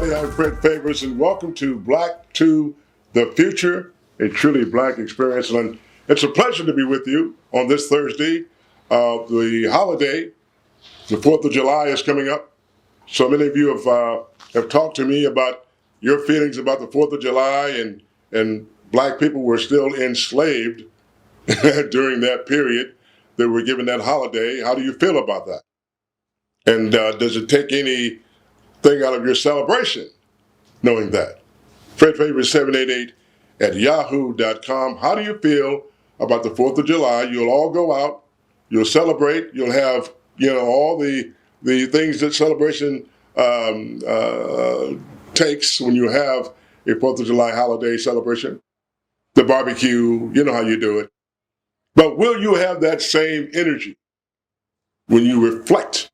everybody. I'm Fred Favors, and welcome to Black to the Future, a truly black experience. And it's a pleasure to be with you on this Thursday. The holiday, the 4th of July, is coming up. So many of you have talked to me about your feelings about the 4th of July, and black people were still enslaved during that period. They were given that holiday. How do you feel about that? And does it take anything out of your celebration knowing that? Fred Favors 788 at yahoo.com. How do you feel about the 4th of July? You'll all go out, you'll celebrate, you'll have, all the things that celebration takes when you have a 4th of July holiday celebration. The barbecue, you know how you do it. But will you have that same energy when you reflect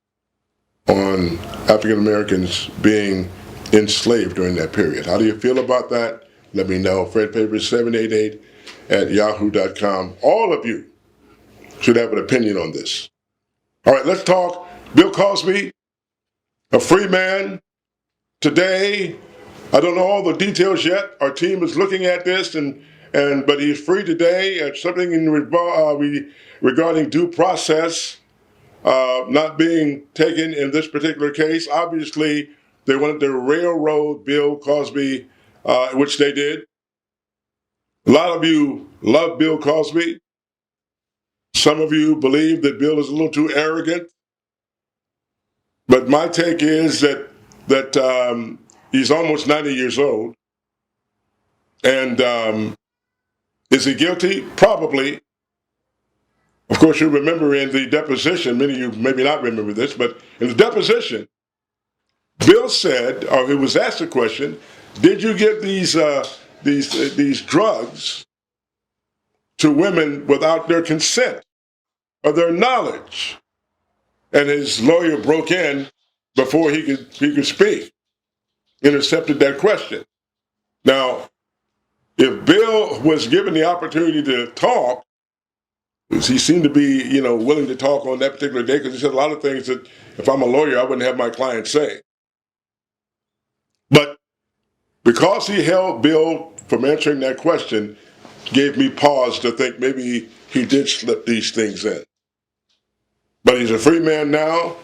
on African Americans being enslaved during that period? How do you feel about that? Let me know. Fred Favors 788 at yahoo.com. All of you should have an opinion on this. All right, let's talk Bill Cosby, a free man today. I don't know all the details yet. Our team is looking at this, but he's free today. Something regarding due process not being taken in this particular case. Obviously, they wanted to railroad Bill Cosby, which they did. A lot of you love Bill Cosby. Some of you believe that Bill is a little too arrogant. But my take is that he's almost 90 years old. And is he guilty? Probably. Of course, you remember in the deposition, many of you maybe not remember this, but in the deposition, Bill said, or he was asked the question, did you give these drugs to women without their consent or their knowledge? And his lawyer broke in before he could speak, intercepted that question. Now, if Bill was given the opportunity to talk, he seemed to be, willing to talk on that particular day, because he said a lot of things that if I'm a lawyer, I wouldn't have my client say. But because he held Bill from answering that question, gave me pause to think maybe he did slip these things in. But he's a free man now.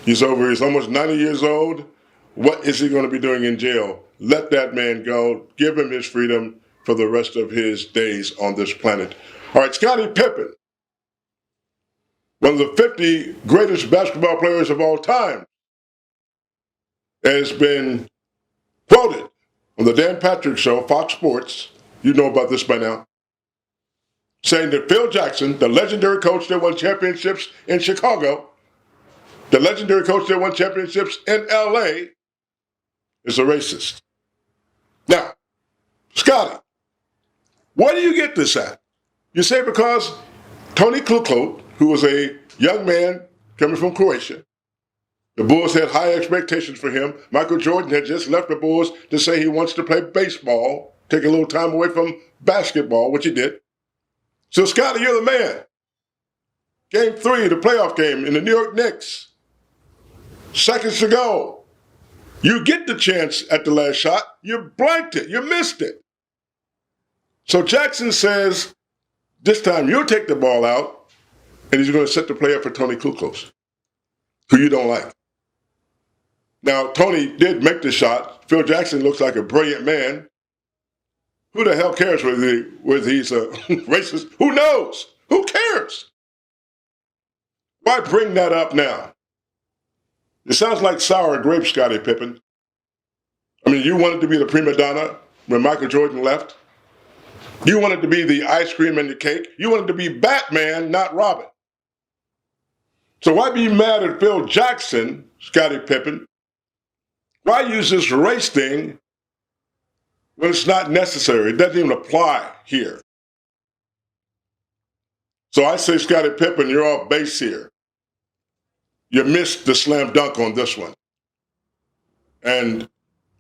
He's almost 90 years old. What is he going to be doing in jail? Let that man go. Give him his freedom for the rest of his days on this planet. All right, Scottie Pippen, one of the 50 greatest basketball players of all time, has been quoted on the Dan Patrick Show, Fox Sports, you know about this by now, saying that Phil Jackson, the legendary coach that won championships in Chicago, the legendary coach that won championships in LA, is a racist. Now, Scotty, where do you get this at? You say because Tony Kukoc, who was a young man coming from Croatia, the Bulls had high expectations for him. Michael Jordan had just left the Bulls to say he wants to play baseball, take a little time away from basketball, which he did. So, Scotty, you're the man. Game 3, the playoff game in the New York Knicks. Seconds to go. You get the chance at the last shot. You blanked it. You missed it. So Jackson says, this time you'll take the ball out, and he's going to set the play up for Tony Kukoc, who you don't like. Now, Tony did make the shot. Phil Jackson looks like a brilliant man. Who the hell cares whether he's a racist? Who knows? Who cares? Why bring that up now? It sounds like sour grapes, Scottie Pippen. I mean, you wanted to be the prima donna when Michael Jordan left. You wanted to be the ice cream and the cake. You wanted to be Batman, not Robin. So why be mad at Phil Jackson, Scottie Pippen? Why use this race thing when it's not necessary? It doesn't even apply here. So I say, Scottie Pippen, you're off base here. You missed the slam dunk on this one. And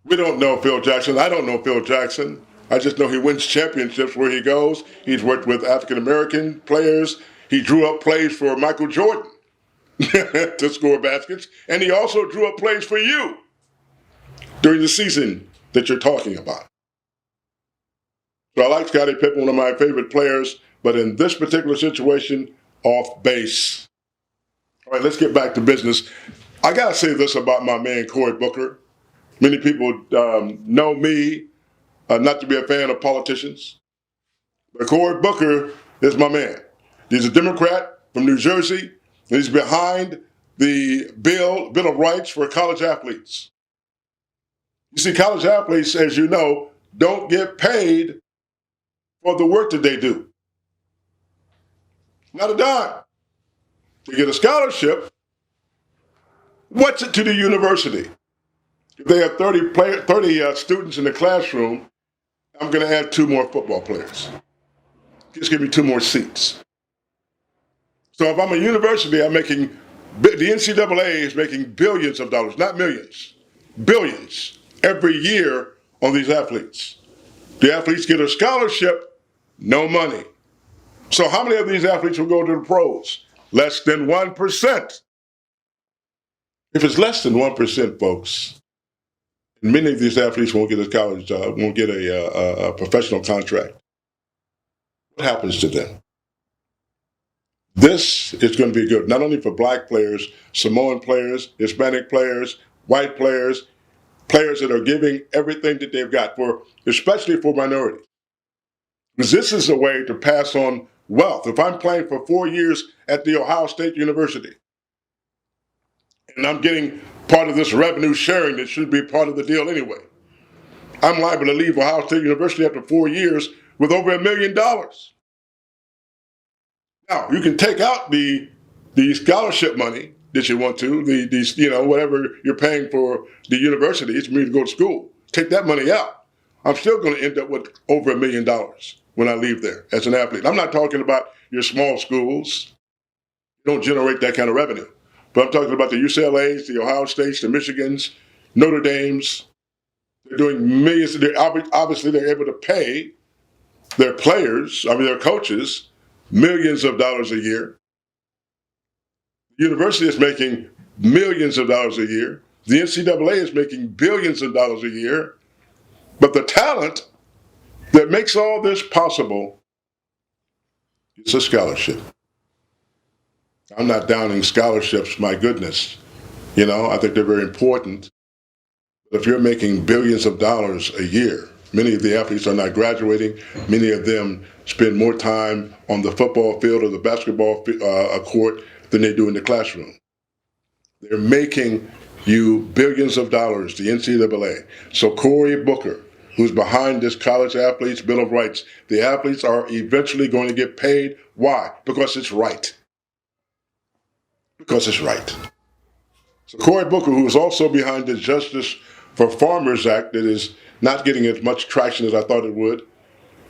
we don't know Phil Jackson. I don't know Phil Jackson. I just know he wins championships where he goes. He's worked with African-American players. He drew up plays for Michael Jordan to score baskets. And he also drew up plays for you. during the season that you're talking about. So I like Scottie Pippen, one of my favorite players, but in this particular situation, off base. All right, let's get back to business. I got to say this about my man, Cory Booker. Many people know me not to be a fan of politicians, but Cory Booker is my man. He's a Democrat from New Jersey, and he's behind the Bill of Rights for college athletes. You see, college athletes, as you know, don't get paid for the work that they do. Not a dime. They get a scholarship. What's it to the university? If they have 30 students in the classroom, I'm going to add 2 more football players. Just give me 2 more seats. So if I'm a university, the NCAA is making billions of dollars, not millions, billions every year on these athletes. The athletes get a scholarship, no money. So how many of these athletes will go to the pros? Less than 1%. If it's less than 1%, folks, many of these athletes won't get a college job, won't get a professional contract. What happens to them? This is going to be good, not only for black players, Samoan players, Hispanic players, white players, players that are giving everything that they've got, especially for minorities. Because this is a way to pass on wealth. If I'm playing for 4 years at the Ohio State University, and I'm getting part of this revenue sharing that should be part of the deal anyway, I'm liable to leave Ohio State University after 4 years with over $1 million. Now, you can take out the scholarship money that you want to, whatever you're paying for the universities for me to go to school. Take that money out. I'm still going to end up with over $1 million when I leave there as an athlete. I'm not talking about your small schools. You don't generate that kind of revenue. But I'm talking about the UCLAs, the Ohio States, the Michigans, Notre Dames. They're doing millions. Obviously, they're able to pay their their coaches, millions of dollars a year. The university is making millions of dollars a year. The NCAA is making billions of dollars a year. But the talent that makes all this possible is a scholarship. I'm not downing scholarships, my goodness. I think they're very important. But if you're making billions of dollars a year, many of the athletes are not graduating. Many of them spend more time on the football field or the basketball court than they do in the classroom. They're making you billions of dollars, the NCAA. So Cory Booker, who's behind this college athletes Bill of Rights, the athletes are eventually going to get paid. Why? Because it's right. Because it's right. So Cory Booker, who is also behind the Justice for Farmers Act that is not getting as much traction as I thought it would.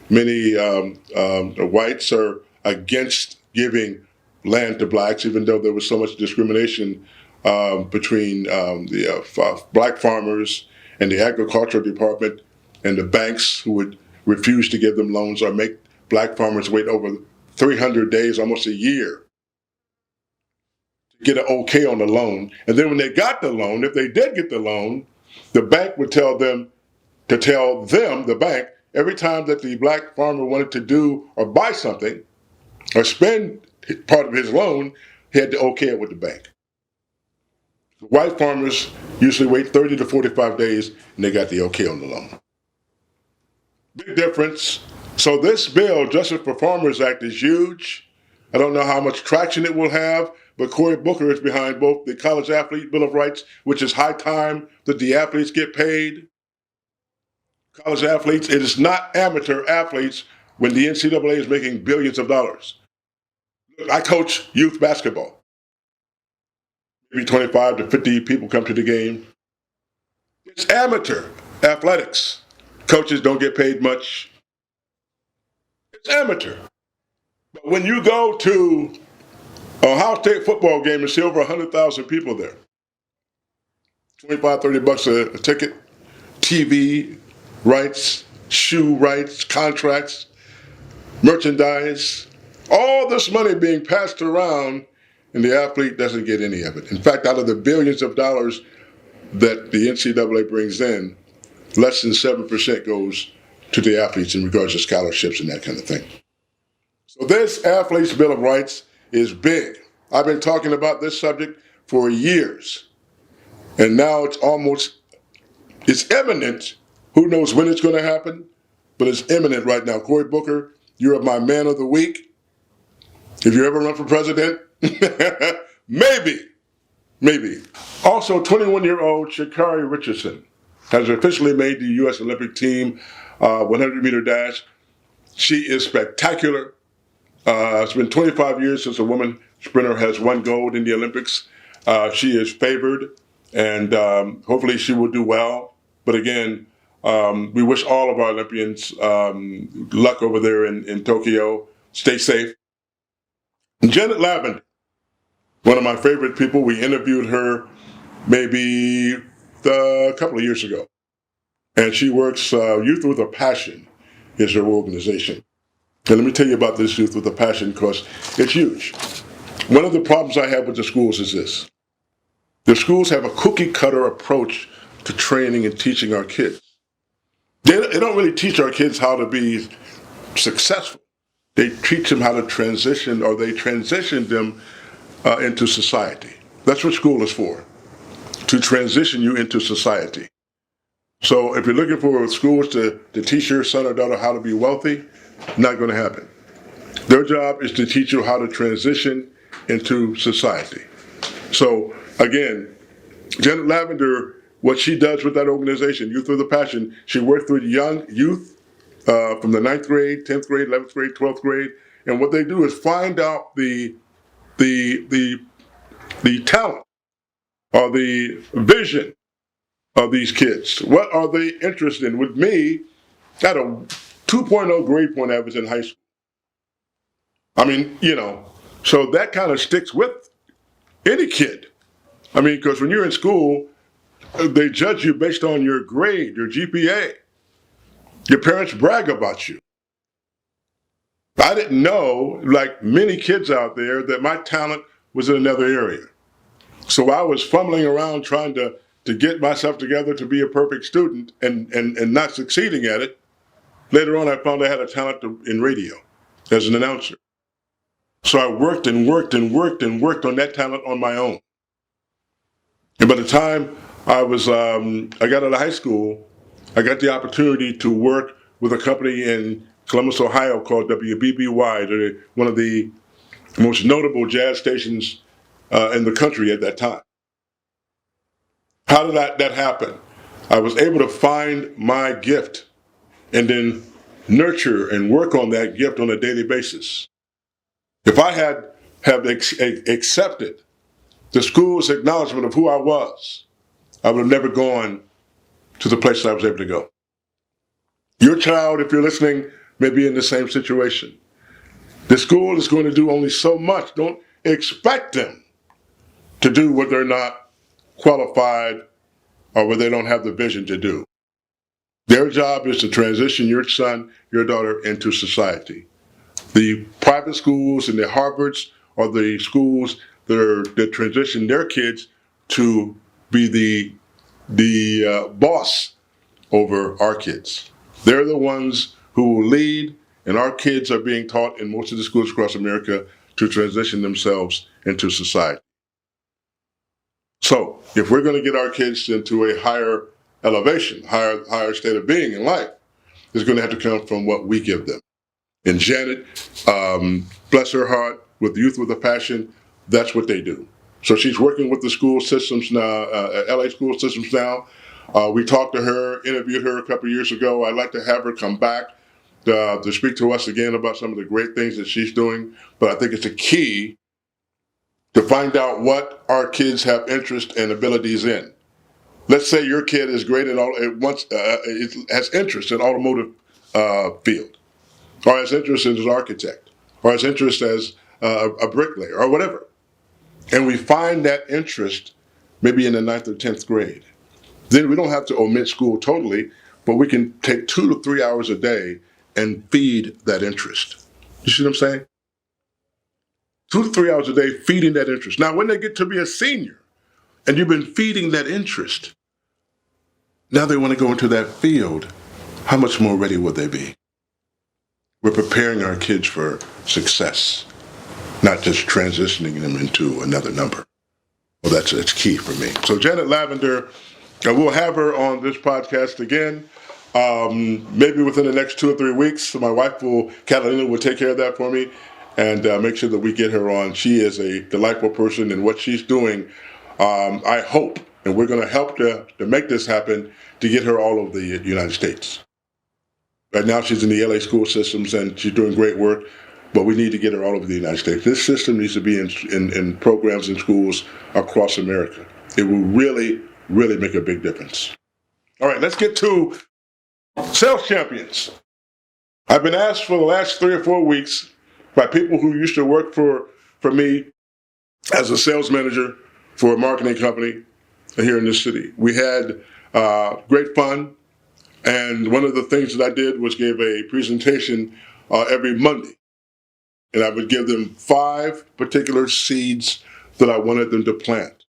Many whites are against giving land to blacks, even though there was so much discrimination between the black farmers and the agricultural department and the banks who would refuse to give them loans or make black farmers wait over 300 days, almost a year, to get an okay on the loan. And then when they got the loan, if they did get the loan, the bank would tell them, the bank, every time that the black farmer wanted to do or buy something or spend part of his loan, he had to okay it with the bank. White farmers usually wait 30 to 45 days and they got the okay on the loan. Big difference. So this bill, Justice for Farmers Act, is huge. I don't know how much traction it will have, but Cory Booker is behind both the College Athlete Bill of Rights, which is high time that the athletes get paid. College athletes, it is not amateur athletes when the NCAA is making billions of dollars. Look, I coach youth basketball. Maybe 25 to 50 people come to the game. It's amateur athletics. Coaches don't get paid much. It's amateur. But when you go to an Ohio State football game and see over 100,000 people there, 25, $30 a ticket, TV rights, shoe rights, contracts, merchandise, all this money being passed around, and the athlete doesn't get any of it. In fact, out of the billions of dollars that the NCAA brings in, less than 7% goes to the athletes in regards to scholarships and that kind of thing. So this Athletes' Bill of Rights is big. I've been talking about this subject for years. And now it's imminent. Who knows when it's going to happen, but it's imminent right now. Cory Booker, you're my man of the week. If you ever run for president, maybe. Also, 21-year-old Sha'Carri Richardson has officially made the U.S. Olympic team 100-meter dash. She is spectacular. It's been 25 years since a woman sprinter has won gold in the Olympics. She is favored, and hopefully she will do well. But again, we wish all of our Olympians luck over there in Tokyo. Stay safe. Janet Lavender, one of my favorite people. We interviewed her maybe a couple of years ago. And she works, Youth with a Passion is her organization. And let me tell you about this Youth with a Passion because it's huge. One of the problems I have with the schools is this. The schools have a cookie cutter approach to training and teaching our kids. They don't really teach our kids how to be successful. They teach them how to transition, or they transition them into society. That's what school is for, to transition you into society. So if you're looking for schools to teach your son or daughter how to be wealthy, not going to happen. Their job is to teach you how to transition into society. So again, Janet Lavender, what she does with that organization, Youth with a Passion, she works with young youth from the 9th grade, 10th grade, 11th grade, 12th grade, and what they do is find out the talent or the vision of these kids. What are they interested in? With me, I had a 2.0 grade point average in high school. I mean, so that kind of sticks with any kid. I mean, because when you're in school, they judge you based on your grade, your GPA. Your parents brag about you. I didn't know, like many kids out there, that my talent was in another area. So I was fumbling around trying to get myself together to be a perfect student and not succeeding at it. Later on, I found I had a talent in radio as an announcer. So I worked on that talent on my own. And by the time I got out of high school, I got the opportunity to work with a company in Columbus, Ohio called WBBY. They're one of the most notable jazz stations in the country at that time. How did that happen? I was able to find my gift and then nurture and work on that gift on a daily basis. If I have accepted the school's acknowledgement of who I was, I would have never gone to the places I was able to go. Your child, if you're listening, may be in the same situation. The school is going to do only so much. Don't expect them to do what they're not qualified or what they don't have the vision to do. Their job is to transition your son, your daughter into society. The private schools and the Harvards are the schools that transition their kids to be the boss over our kids. They're the ones who will lead, and our kids are being taught in most of the schools across America to transition themselves into society. So if we're going to get our kids into a higher elevation, higher state of being in life, it's going to have to come from what we give them. And Janet, bless her heart, with Youth with a Passion, that's what they do. So she's working with the school systems now, LA school systems now. We talked to her, interviewed her a couple of years ago. I'd like to have her come back to speak to us again about some of the great things that she's doing. But I think it's a key to find out what our kids have interest and abilities in. Let's say your kid is great in it has interest in automotive field, or has interest as an architect, or has interest as a bricklayer, or whatever. And we find that interest maybe in the 9th or 10th grade. Then we don't have to omit school totally, but we can take 2 to 3 hours a day and feed that interest. You see what I'm saying? 2 to 3 hours a day feeding that interest. Now, when they get to be a senior and you've been feeding that interest, Now they want to go into that field. How much more ready will they be? We're preparing our kids for success, not just transitioning them into another number. Well, that's key for me. So Janet Lavender, we'll have her on this podcast again, maybe within the next 2 or 3 weeks. So my wife, Catalina, will take care of that for me and make sure that we get her on. She is a delightful person, and what she's doing, I hope, and we're going to help to make this happen, to get her all over the United States. Right now she's in the LA school systems and she's doing great work, but we need to get her all over the United States. This system needs to be in programs in schools across America. It will really, really make a big difference. All right, let's get to sales champions. I've been asked for the last 3 or 4 weeks by people who used to work for me as a sales manager for a marketing company here in this city. We had great fun. And one of the things that I did was give a presentation every Monday. And I would give them 5 particular seeds that I wanted them to plant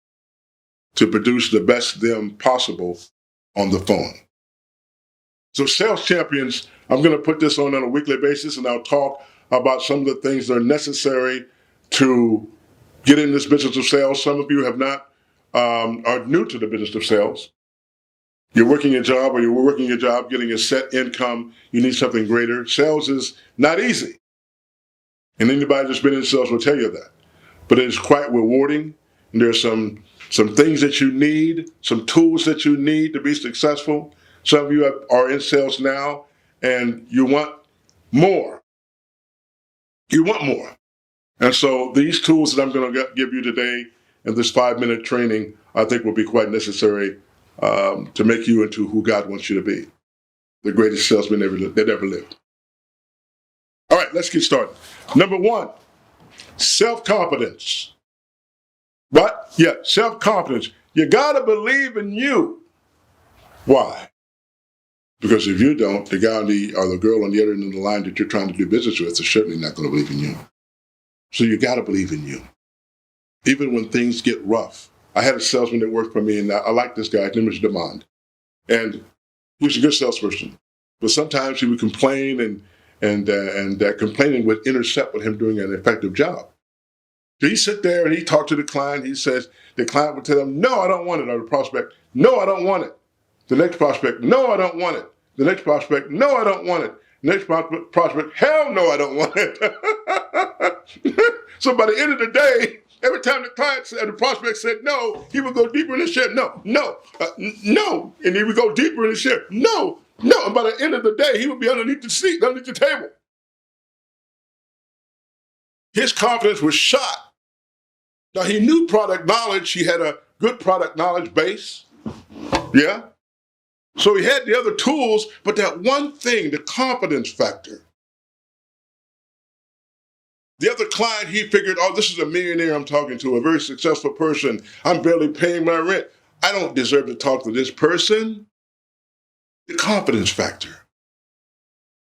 to produce the best them possible on the phone. So sales champions, I'm going to put this on a weekly basis, and I'll talk about some of the things that are necessary to get in this business of sales. Some of you have not, are new to the business of sales. You're working a job, or you're working a job, getting a set income. You need something greater. Sales is not easy. And anybody that's been in sales will tell you that. But it is quite rewarding. And there's some things that you need, some tools that you need to be successful. Some of you are in sales now, and you want more. You want more. And so these tools that I'm going to give you today in this 5-minute training, I think will be quite necessary to make you into who God wants you to be, the greatest salesman that ever lived. All right, let's get started. Number 1, self-confidence. What? Yeah, self-confidence. You got to believe in you. Why? Because if you don't, the guy or the girl on the other end of the line that you're trying to do business with is certainly not going to believe in you. So you got to believe in you. Even when things get rough. I had a salesman that worked for me, and I like this guy. His name was Demond. And he was a good salesperson. But sometimes he would complain, and complaining would intercept with him doing an effective job. So he'd sit there and he'd talk to the client. He says, the client would tell him, no, I don't want it. Or the prospect, no, I don't want it. The next prospect, no, I don't want it. The next prospect, no, I don't want it. Next prospect, hell no, I don't want it. So by the end of the day, every time the client said, the prospect said no, he would go deeper in the ship. No. And he would go deeper in the ship. No. And by the end of the day, he would be underneath the seat, underneath the table. His confidence was shot. Now, he knew product knowledge. He had a good product knowledge base. Yeah. So he had the other tools, but that one thing, the confidence factor. The other client, he figured, oh, this is a millionaire I'm talking to, a very successful person. I'm barely paying my rent. I don't deserve to talk to this person. The confidence factor.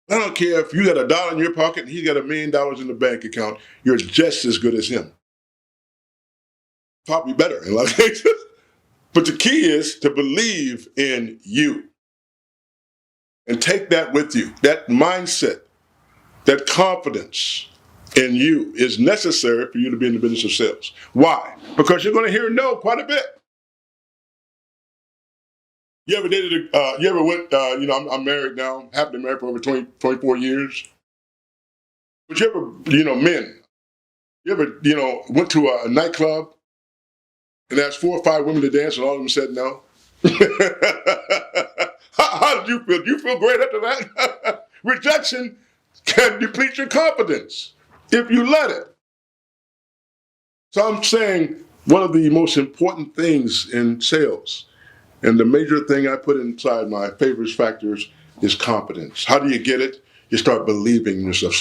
I don't care if you got $1 in your pocket and he's got $1 million in the bank account. You're just as good as him. Probably better in a lot of cases. But the key is to believe in you. And take that with you. That mindset, that confidence in you is necessary for you to be in the business of sales. Why? Because you're going to hear no quite a bit. You ever dated, you ever went, I'm married now, have been married for over 24 years. But you ever, men, you ever, went to a nightclub and asked 4 or 5 women to dance and all of them said no? How did you feel? Do you feel great after that? Rejection can deplete your confidence if you let it. So I'm saying one of the most important things in sales, and the major thing I put inside my favorite factors, is confidence. How do you get it? You start believing in yourself.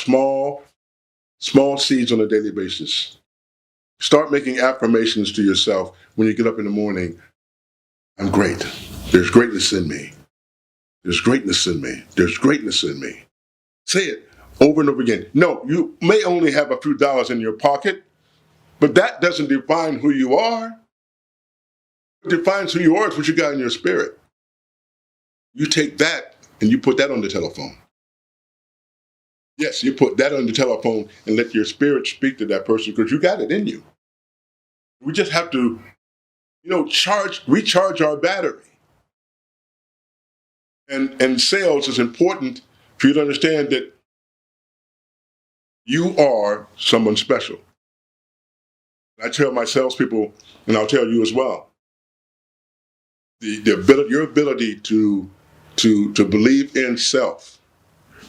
Small seeds on a daily basis. Start making affirmations to yourself when you get up in the morning. I'm great. There's greatness in me. There's greatness in me. There's greatness in me. Say it over and over again. No, you may only have a few dollars in your pocket, but that doesn't define who you are. What defines who you are is what you got in your spirit. You take that and you put that on the telephone. Yes, you put that on the telephone and let your spirit speak to that person because you got it in you. We just have to, recharge our battery. And sales is important for you to understand that you are someone special. I tell my salespeople, and I'll tell you as well, your ability to believe in self,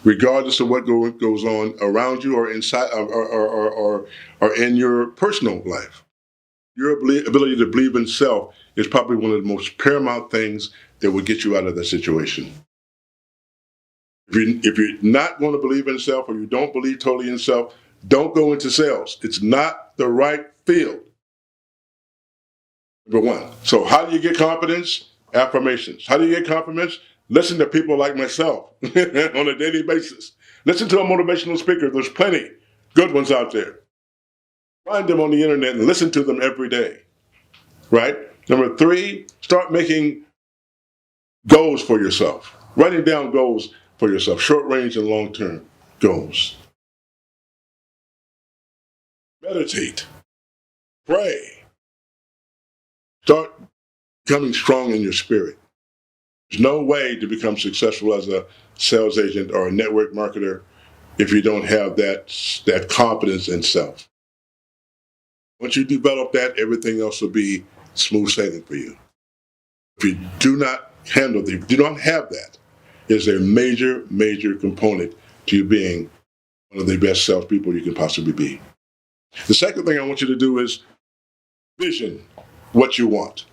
regardless of what goes on around you or inside or in your personal life. Your ability to believe in self is probably one of the most paramount things that will get you out of the situation. If you're not going to believe in self or you don't believe totally in self, don't go into sales. It's not the right field. Number one. So how do you get confidence? Affirmations. How do you get confidence? Listen to people like myself on a daily basis. Listen to a motivational speaker. There's plenty good ones out there. Find them on the internet and listen to them every day. Right? Number three, start making goals for yourself. Writing down goals for yourself, short range and long term goals. Meditate. Pray. Start becoming strong in your spirit. There's no way to become successful as a sales agent or a network marketer if you don't have that confidence in self. Once you develop that, everything else will be smooth sailing for you. If you do not have that, is a major, major component to you being one of the best salespeople you can possibly be. The second thing I want you to do is vision what you want.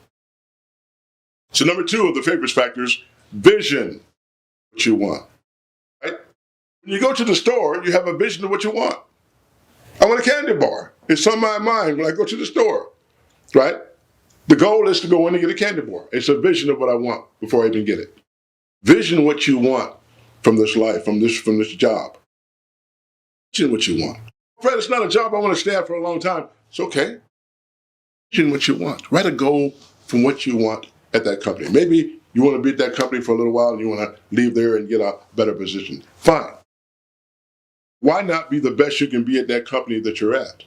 So number two of the favorites factors, vision what you want. Right? When you go to the store, you have a vision of what you want. I want a candy bar. It's on my mind when I go to the store. Right? The goal is to go in and get a candy bar. It's a vision of what I want before I even get it. Vision what you want from this life, from this job. Vision what you want. Fred, it's not a job I want to stay at for a long time. It's okay. Vision what you want. Write a goal from what you want at that company. Maybe you want to be at that company for a little while and you want to leave there and get a better position. Fine. Why not be the best you can be at that company that you're at?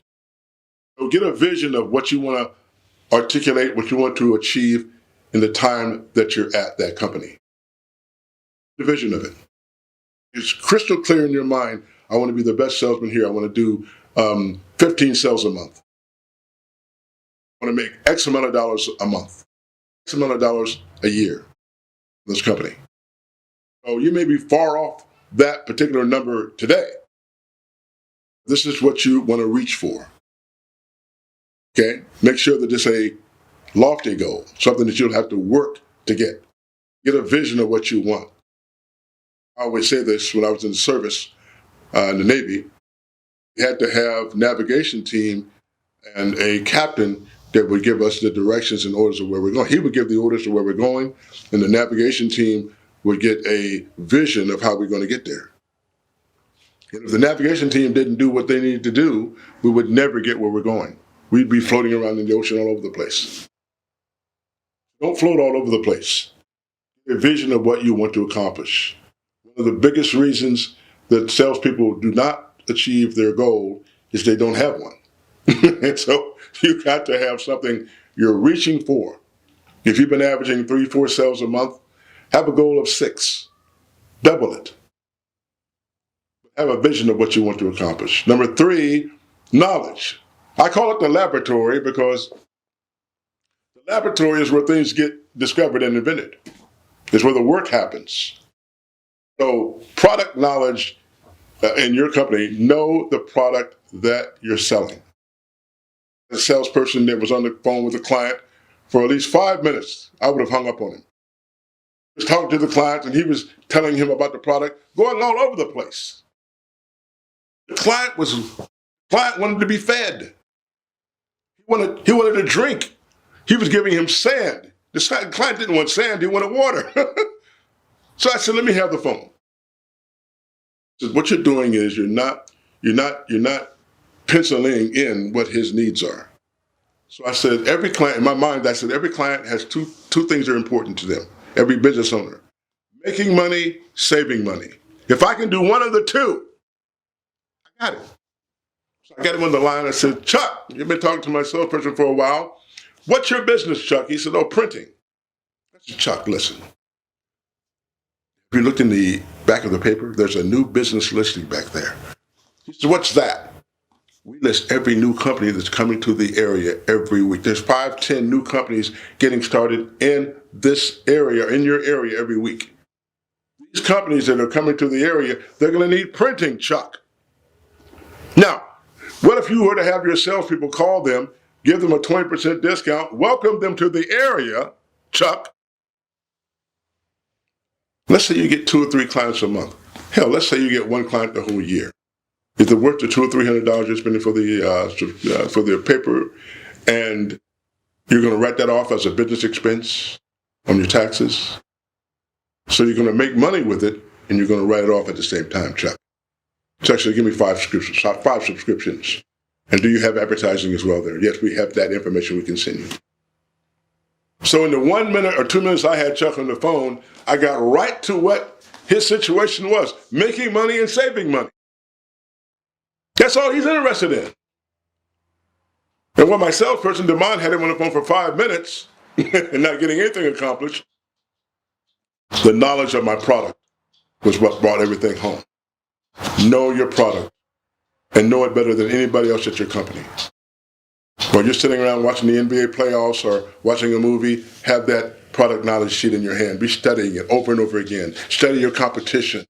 So get a vision of what you want to articulate, what you want to achieve in the time that you're at that company. The vision of it. It's crystal clear in your mind. I want to be the best salesman here. I want to do 15 sales a month. I want to make X amount of dollars a month, X amount of dollars a year in this company. So you may be far off that particular number today. This is what you want to reach for. Okay? Make sure that it's a lofty goal, something that you'll have to work to get. Get a vision of what you want. I always say this when I was in the service in the Navy. We had to have navigation team and a captain that would give us the directions and orders of where we're going. He would give the orders of where we're going, and the navigation team would get a vision of how we're going to get there. And if the navigation team didn't do what they needed to do, we would never get where we're going. We'd be floating around in the ocean all over the place. Don't float all over the place. Get a vision of what you want to accomplish. One of the biggest reasons that salespeople do not achieve their goal is they don't have one. And so you got to have something you're reaching for. If you've been averaging 3-4 sales a month, have a goal of 6. Double it. Have a vision of what you want to accomplish. Number 3, knowledge. I call it the laboratory because the laboratory is where things get discovered and invented. It's where the work happens. So product knowledge in your company, know the product that you're selling. The salesperson that was on the phone with the client for at least 5 minutes, I would have hung up on him. He was talking to the client and he was telling him about the product, going all over the place. The client wanted to be fed. He wanted a drink. He was giving him sand. The client didn't want sand, he wanted water. So I said, let me have the phone. I said, what you're doing is you're not penciling in what his needs are. So I said, in my mind, I said, every client has two things that are important to them, every business owner. Making money, saving money. If I can do one of the two, I got it. So I got him on the line. I said, Chuck, you've been talking to my salesperson for a while. What's your business, Chuck? He said, oh, printing. I said, Chuck, listen. If you look in the back of the paper, there's a new business listing back there. He said, what's that? We list every new company that's coming to the area every week. There's 5, 10 new companies getting started in this area, in your area every week. These companies that are coming to the area, they're going to need printing, Chuck. Now, what if you were to have your salespeople call them, give them a 20% discount, welcome them to the area, Chuck? Let's say you get 2 or 3 clients a month. Hell, let's say you get 1 client the whole year. Is it worth the $200 or $300 you're spending for the paper, and you're going to write that off as a business expense on your taxes? So you're going to make money with it, and you're going to write it off at the same time, Chuck. So actually, give me 5 subscriptions. And do you have advertising as well there? Yes, we have that information we can send you. So in the 1 minute or 2 minutes I had Chuck on the phone, I got right to what his situation was: making money and saving money. That's all he's interested in. And when my salesperson, Demond, had him on the phone for 5 minutes and not getting anything accomplished, the knowledge of my product was what brought everything home. Know your product and know it better than anybody else at your company. While you're sitting around watching the NBA playoffs or watching a movie, have that product knowledge sheet in your hand. Be studying it over and over again. Study your competition.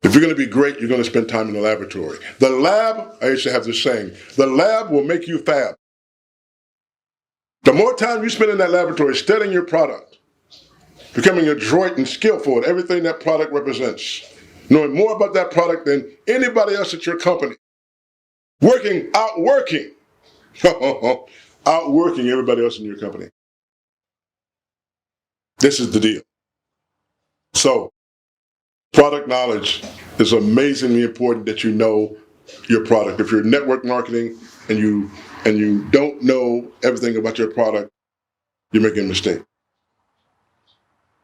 If you're going to be great, you're going to spend time in the laboratory. The lab, I used to have this saying, the lab will make you fab. The more time you spend in that laboratory studying your product, becoming adroit and skillful at everything that product represents, knowing more about that product than anybody else at your company, outworking everybody else in your company. This is the deal. So, product knowledge is amazingly important that you know your product. If you're network marketing and you don't know everything about your product, you're making a mistake.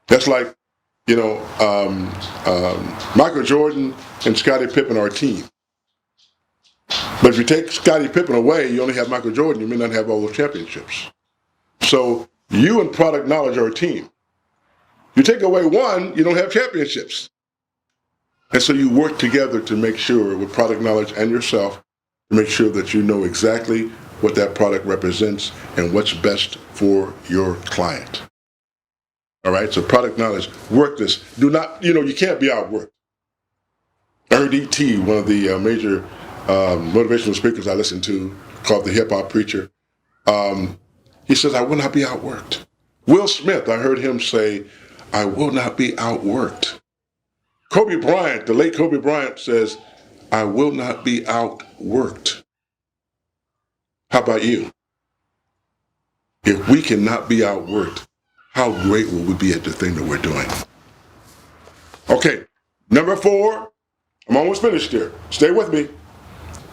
That's like, Michael Jordan and Scottie Pippen are a team. But if you take Scottie Pippen away, you only have Michael Jordan, you may not have all those championships. So you and product knowledge are a team. You take away one, you don't have championships. And so you work together to make sure, with product knowledge and yourself, to make sure that you know exactly what that product represents and what's best for your client. All right, so product knowledge, work this. Do not, you can't be outworked. Earned E.T., one of the major motivational speakers I listen to, called the Hip Hop Preacher, he says, I will not be outworked. Will Smith, I heard him say, I will not be outworked. Kobe Bryant, the late Kobe Bryant, says, I will not be outworked. How about you? If we cannot be outworked, how great will we be at the thing that we're doing? Okay, number 4, I'm almost finished here. Stay with me.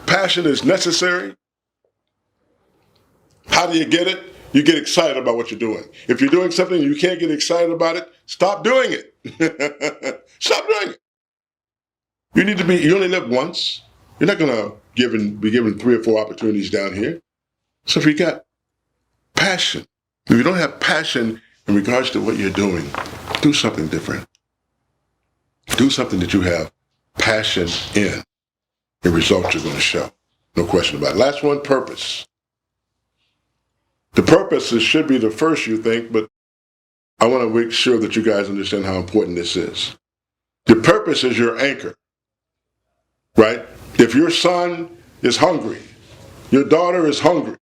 Passion is necessary. How do you get it? You get excited about what you're doing. If you're doing something and you can't get excited about it, stop doing it. Stop doing it. You only live once. You're not going to be given 3 or 4 opportunities down here. So if you got passion, if you don't have passion in regards to what you're doing, do something different. Do something that you have passion in. The results are going to show. No question about it. Last one, purpose. The purpose should be the first you think, but I want to make sure that you guys understand how important this is. The purpose is your anchor, right? If your son is hungry, your daughter is hungry,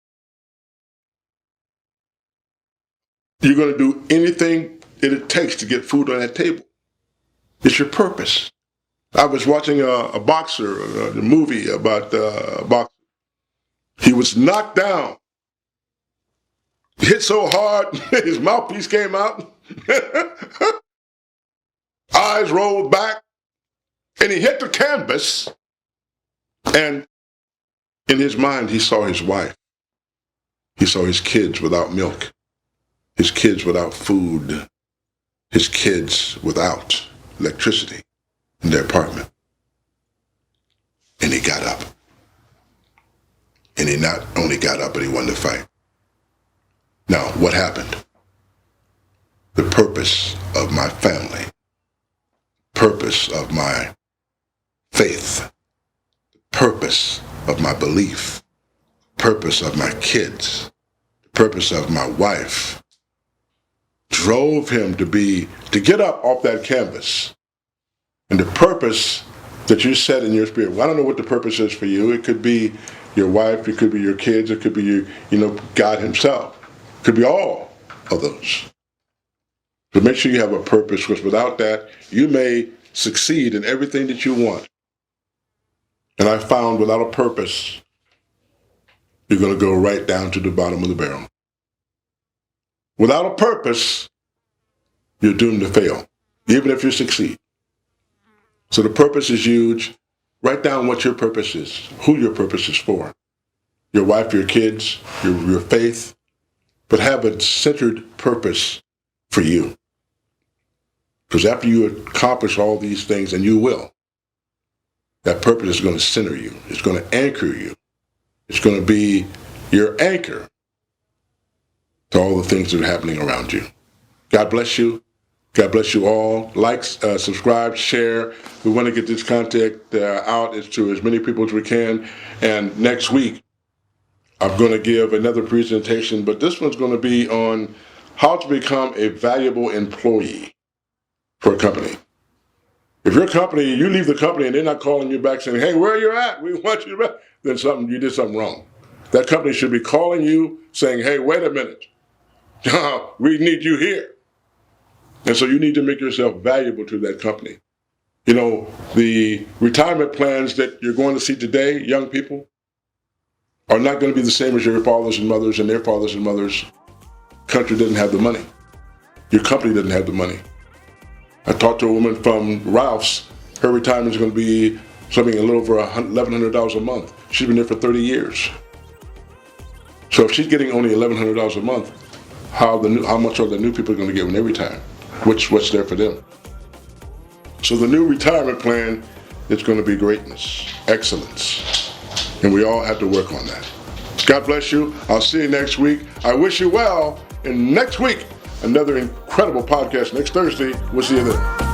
you're going to do anything that it takes to get food on that table. It's your purpose. I was watching a boxer, a movie about a boxer. He was knocked down. Hit so hard, his mouthpiece came out. Eyes rolled back. And he hit the canvas. And in his mind, he saw his wife. He saw his kids without milk. His kids without food. his kids without electricity in their apartment. And he got up. And he not only got up, but he won the fight. Now, what happened? The purpose of my family, purpose of my faith, the purpose of my belief, purpose of my kids, the purpose of my wife drove him to get up off that canvas. And the purpose that you set in your spirit, well, I don't know what the purpose is for you. It could be your wife, it could be your kids, it could be God himself. It could be all of those. But make sure you have a purpose, because without that, you may succeed in everything that you want. And I found without a purpose, you're going to go right down to the bottom of the barrel. Without a purpose, you're doomed to fail, even if you succeed. So the purpose is huge. Write down what your purpose is, who your purpose is for. Your wife, your kids, your faith, but have a centered purpose for you. Because after you accomplish all these things, and you will, that purpose is going to center you. It's going to anchor you. It's going to be your anchor to all the things that are happening around you. God bless you. God bless you all. Like, subscribe, share. We want to get this content out to as many people as we can. And next week, I'm going to give another presentation, but this one's going to be on how to become a valuable employee for a company. If your company, you leave the company and they're not calling you back saying, hey, where are you at? We want you back. Then you did something wrong. That company should be calling you saying, hey, wait a minute. We need you here. And so you need to make yourself valuable to that company. The retirement plans that you're going to see today, young people, are not going to be the same as your fathers and mothers and their fathers and mothers. Country didn't have the money. Your company didn't have the money. I talked to a woman from Ralph's. Her retirement is going to be something a little over $1,100 a month. She's been there for 30 years. So if she's getting only $1,100 a month, how much are the new people going to get when they retire? What's there for them? So the new retirement plan is going to be greatness, excellence. And we all have to work on that. God bless you. I'll see you next week. I wish you well. And next week, another incredible podcast. Next Thursday, we'll see you then.